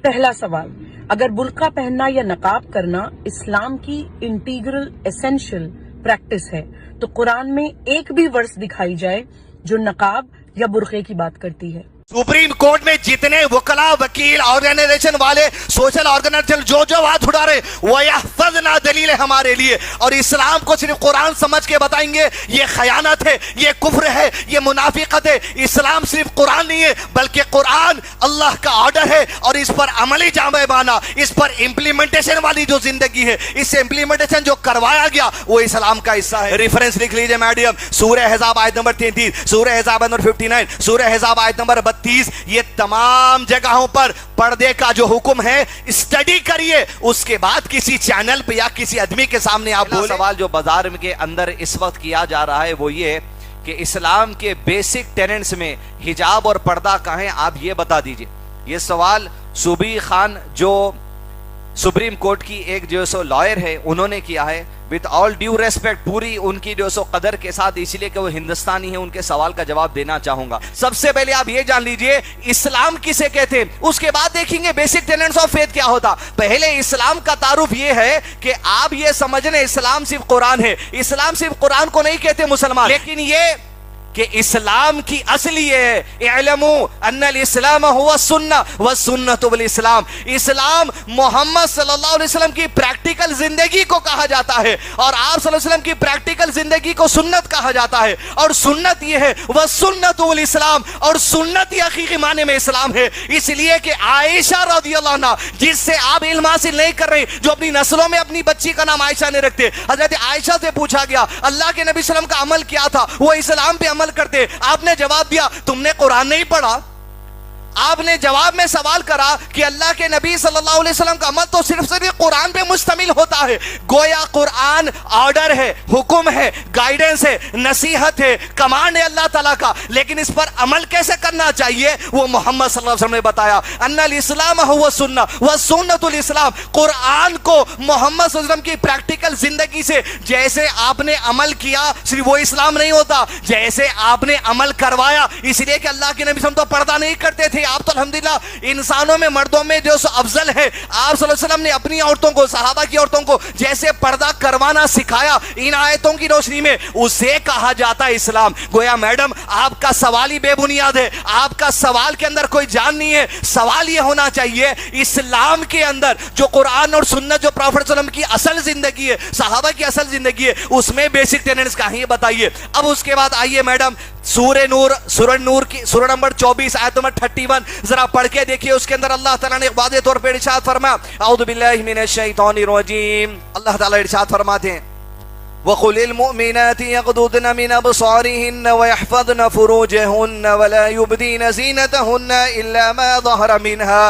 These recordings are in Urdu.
پہلا سوال، اگر برقع پہننا یا نقاب کرنا اسلام کی انٹیگرل ایسنشل پریکٹس ہے تو قرآن میں ایک بھی ورس دکھائی جائے جو نقاب یا برقعے کی بات کرتی ہے؟ سپریم کورٹ میں جتنے وکلا، وکیل، آرگنائزیشن والے، سوشل آرگنائزیشن جو ہاتھ اٹھا رہے وَيَحْفَظْنَا دلیل ہے ہمارے لیے، اور اسلام کو صرف قرآن سمجھ کے بتائیں گے یہ خیانت ہے، یہ کفر ہے، یہ منافقت ہے۔ اسلام صرف قرآن نہیں ہے بلکہ قرآن اللہ کا آرڈر ہے، اور اس پر عملی جامہ بانا، اس پر امپلیمنٹیشن والی جو زندگی ہے، اس سے امپلیمنٹیشن جو کروایا گیا وہ اسلام کا حصہ ہے۔ ریفرنس لکھ لیجئے میڈیم، سورہ احزاب آیت نمبر 33، سورہ احزاب آیت نمبر 59، سورہ احزاب آیت نمبر 32، یہ تمام جگہوں پر پردے کا جو حکم ہے اسٹڈی کریے، اس کے بعد کسی چینل پہ یا کسی آدمی کے سامنے آپ بولیں۔ سوال جو بازار کے اندر اس وقت کیا جا رہا ہے وہ یہ کہ اسلام کے بیسک ٹیننٹس میں حجاب اور پردہ کہاں ہیں، آپ یہ بتا دیجئے۔ یہ سوال صوبی خان جو سپریم کورٹ کی ایک جو سو لائر ہے انہوں نے کیا ہے، with all due respect، پوری ان کی جو سو قدر کے ساتھ، اس لیے کہ وہ ہندوستانی ہیں، ان کے سوال کا جواب دینا چاہوں گا۔ سب سے پہلے آپ یہ جان لیجئے اسلام کسے کہتے ہیں، اس کے بعد دیکھیں گے بیسک ٹیننٹس آف فیتھ کیا ہوتا۔ پہلے اسلام کا تعارف یہ ہے کہ آپ یہ سمجھنے اسلام صرف قرآن ہے، اسلام صرف قرآن کو نہیں کہتے مسلمان، لیکن یہ کہ اسلام کی اصل یہ ہے اعلموا ان الاسلام هو السنہ والسنۃ بالاسلام، اسلام محمد صلی اللہ علیہ وسلم کی پریکٹیکل زندگی کو کہا جاتا ہے، اور آپ صلی اللہ علیہ وسلم کی پریکٹیکل زندگی کو سنت کہا جاتا ہے، اور سنت یہ ہے والسنۃ بالاسلام، اور سنت یہ حقیقی معنی میں اسلام ہے۔ اس لیے کہ عائشہ رضی اللہ عنہ، جس سے آپ علم حاصل نہیں کر رہے، جو اپنی نسلوں میں اپنی بچی کا نام عائشہ نے رکھتے، حضرت عائشہ سے پوچھا گیا اللہ کے نبی صلی اللہ علیہ وسلم کا عمل کیا تھا، وہ اسلام پہ عمل کرتے، آپ نے جواب دیا تم نے قرآن نہیں پڑھا۔ آپ نے جواب میں سوال کرا کہ اللہ کے نبی صلی اللہ علیہ وسلم کا عمل تو صرف قرآن پہ مشتمل ہوتا ہے، گویا قرآن آرڈر ہے، حکم ہے، گائیڈنس ہے، نصیحت ہے، کمانڈ ہے اللہ تعالیٰ کا، لیکن اس پر عمل کیسے کرنا چاہیے وہ محمد صلی اللہ علیہ وسلم نے بتایا۔ ان الاسلام هو السنہ والسنۃ الاسلام، قرآن کو محمد صلی اللہ علیہ وسلم کی پریکٹیکل زندگی سے جیسے آپ نے عمل کیا صرف وہ اسلام نہیں ہوتا، جیسے آپ نے عمل کروایا، اس لیے کہ اللہ کے نبی صلی اللہ علیہ وسلم تو پردہ نہیں کرتے تھے، آپ تو الحمدللہ انسانوں میں مردوں میں جو افضل ہے، آپ صلی اللہ علیہ وسلم نے اپنی عورتوں کو، صحابہ کی عورتوں کو جیسے پردہ کروانا سکھایا ان آیتوں کی روشنی میں، اسے کہا جاتا ہے اسلام۔ گویا میڈم آپ کا سوال ہی بے بنیاد ہے، آپ کا سوال کے اندر کوئی جان نہیں ہے۔ سوال یہ ہونا چاہیے اسلام کے اندر جو قرآن اور سنت، جو پروفٹ صلی اللہ علیہ وسلم کی اصل زندگی ہے، صحابہ کی اصل زندگی ہے، اس میں بیسک ٹیننٹس کہاں یہ بتائیے۔ اب اس کے بعد آئیے میڈم سورہ نور کی سورہ نمبر 24 آیت نمبر 31 ذرا پڑھ کے دیکھیے، اس کے اندر اللہ تعالیٰ نے واضح طور پر ارشاد فرمایا اعوذ باللہ من الشیطان الرجیم، اللہ تعالیٰ ارشاد فرماتے ہیں وَقُلِ الْمُؤْمِنَاتِ يَغْضُضْنَ مِنْ أَبْصَارِهِنَّ وَيَحْفَظْنَ فُرُوجَهُنَّ وَلَا يُبْدِينَ زِينَتَهُنَّ إِلَّا مَا ظَهَرَ مِنْهَا۔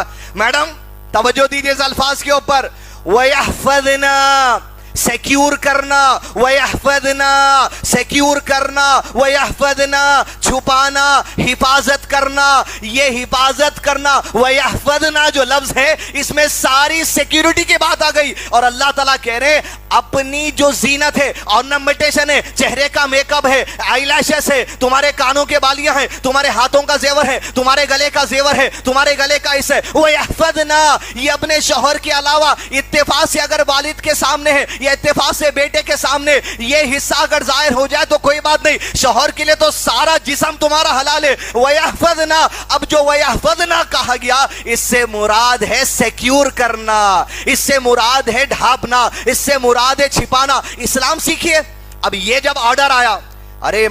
میڈم توجہ دیجئے اس الفاظ کے اوپر، وَيَحْفَظْنَا سیکیور کرنا، وَيَحْفَظْنَا سیکیور کرنا، وَيَحْفَظْنَا چھپانا، حفاظت کرنا، یہ حفاظت کرنا، وَيَحْفَظْنَا جو لفظ ہے اس میں ساری سیکیورٹی کی بات آ گئی، اور اللہ تعالیٰ کہہ رہے اپنی جو زینت ہے، آرنامنٹیشن ہے، چہرے کا میک اپ ہے، آئی لیشز ہے، تمہارے کانوں کے بالیاں ہیں، تمہارے ہاتھوں کا زیور ہے، تمہارے گلے کا زیور ہے، تمہارے گلے کا اس ہے، وَيَحْفَظْنَا یہ اپنے شوہر کے علاوہ اتفاق سے اگر والد کے سامنے ہے یا اتفاق سے بیٹے کے سامنے یہ حصہ اگر ظاہر ہو جائے تو کوئی بات نہیں، شوہر کے لیے تو سارا جسم تمہارا حلال ہے۔ وَيَحْفَظْنَا اب جو وَيَحْفَظْنَا کہا گیا اس سے مراد ہے سیکیور کرنا، اس سے مراد ہے ڈھانپنا، اس سے مراد ہے چھپانا۔ اسلام سیکھیے۔ اب یہ جب آرڈر آیا، ارے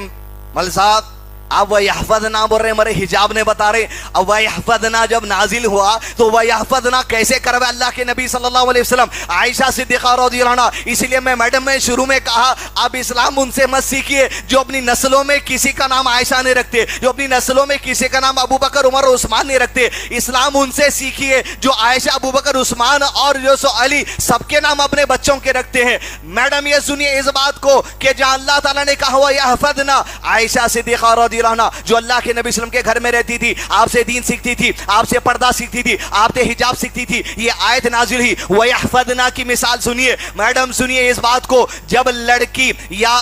مل صاحب اب وَيَحْفَظْنَا بول رہے ہمارے حجاب نے بتا رہے، اب وَيَحْفَظْنَا جب نازل ہوا تو وَيَحْفَظْنَا کیسے کروے اللہ کے نبی صلی اللہ علیہ وسلم، عائشہ صدیقہ رضی اللہ عنہ۔ اس لیے میں میڈم میں شروع میں کہا اب اسلام ان سے مت سیکھیے جو اپنی نسلوں میں کسی کا نام عائشہ نہیں رکھتے، جو اپنی نسلوں میں کسی کا نام ابو بکر، عمر اور عثمان نہیں رکھتے۔ اسلام ان سے سیکھیے جو عائشہ، ابو بکر، عثمان اور جو سو علی سب کے نام اپنے بچوں کے رکھتے ہیں۔ میڈم یہ سنیے اس بات کو کہ جہاں اللہ تعالیٰ نے کہا وَيَحْفَظْنَا، عائشہ صدیقہ رضی اللہ عنہ جو اللہ کے نبی صلی اللہ علیہ وسلم کے گھر میں رہتی تھی، آپ سے دین سیکھتی تھی، آپ سے پردہ سیکھتی تھی، آپ سے حجاب سیکھتی تھی، یہ آیت نازل ہوئی۔ وَيَحْفَظْنَا کی مثال سنیے میڈم، سنیے اس بات کو، جب لڑکی یا